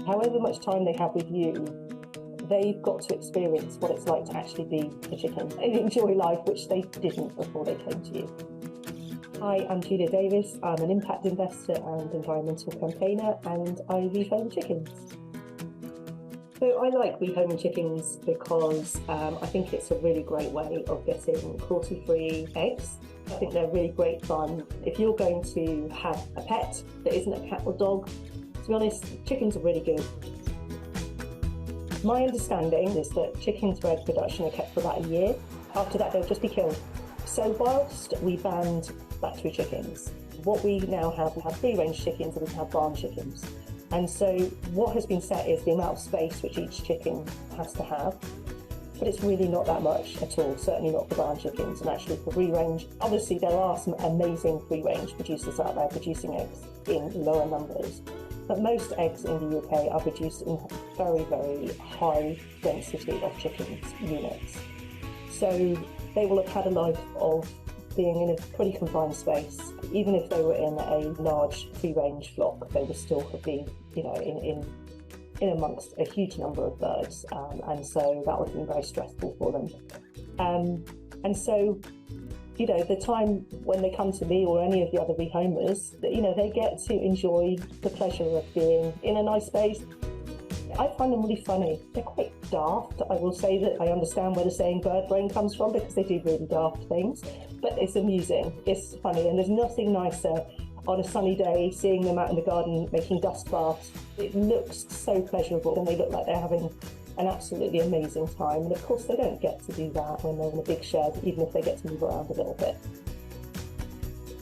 however much time they have with you, they've got to experience what it's like to actually be a chicken and enjoy life, which they didn't before they came to you. Hi, I'm Julia Davis. I'm an impact investor and environmental campaigner, and I rehome chickens. So I like rehoming chickens because I think it's a really great way of getting cruelty-free eggs. I think they're really great fun. If you're going to have a pet that isn't a cat or dog, to be honest, chickens are really good. My understanding is that chickens for egg production are kept for about a year. After that, they'll just be killed. So whilst we banned factory chickens, what we now have, we have free-range chickens and we have barn chickens. And so what has been set is the amount of space which each chicken has to have. But it's really not that much at all, certainly not for barn chickens. And actually for free-range, obviously there are some amazing free-range producers out there producing eggs in lower numbers. But most eggs in the UK are produced in very, very high density of chickens units. So they will have had a life of being in a pretty confined space. Even if they were in a large free-range flock, they would still have been, in amongst a huge number of birds, and so that would have been very stressful for them. And so, the time when they come to me or any of the other rehomers, they get to enjoy the pleasure of being in a nice space. I find them really funny. They're quite daft. I will say that I understand where the saying bird brain comes from, because they do really daft things, but it's amusing, it's funny, and there's nothing nicer on a sunny day seeing them out in the garden making dust baths. It looks so pleasurable and they look like they're having an absolutely amazing time. And of course they don't get to do that when they're in a big shed, even if they get to move around a little bit.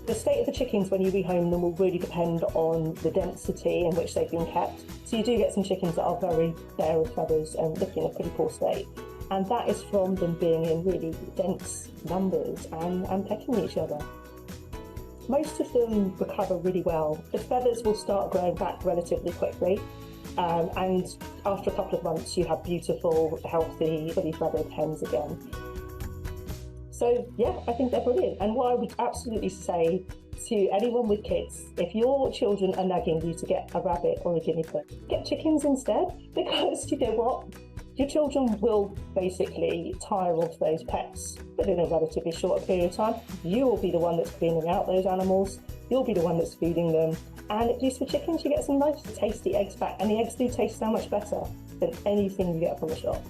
The state of the chickens when you rehome them will really depend on the density in which they've been kept. So you do get some chickens that are very bare of feathers and look in a pretty poor state. And that is from them being in really dense numbers and pecking each other. Most of them recover really well. The feathers will start growing back relatively quickly. And after a couple of months, you have beautiful, healthy, fully feathered hens again. So yeah, I think they're brilliant. And what I would absolutely say to anyone with kids, if your children are nagging you to get a rabbit or a guinea pig, get chickens instead, because you know what? Your children will basically tire of those pets within a relatively short period of time. You will be the one that's cleaning out those animals. You'll be the one that's feeding them. And at least for chickens, you get some nice tasty eggs back. And the eggs do taste so much better than anything you get from the shop.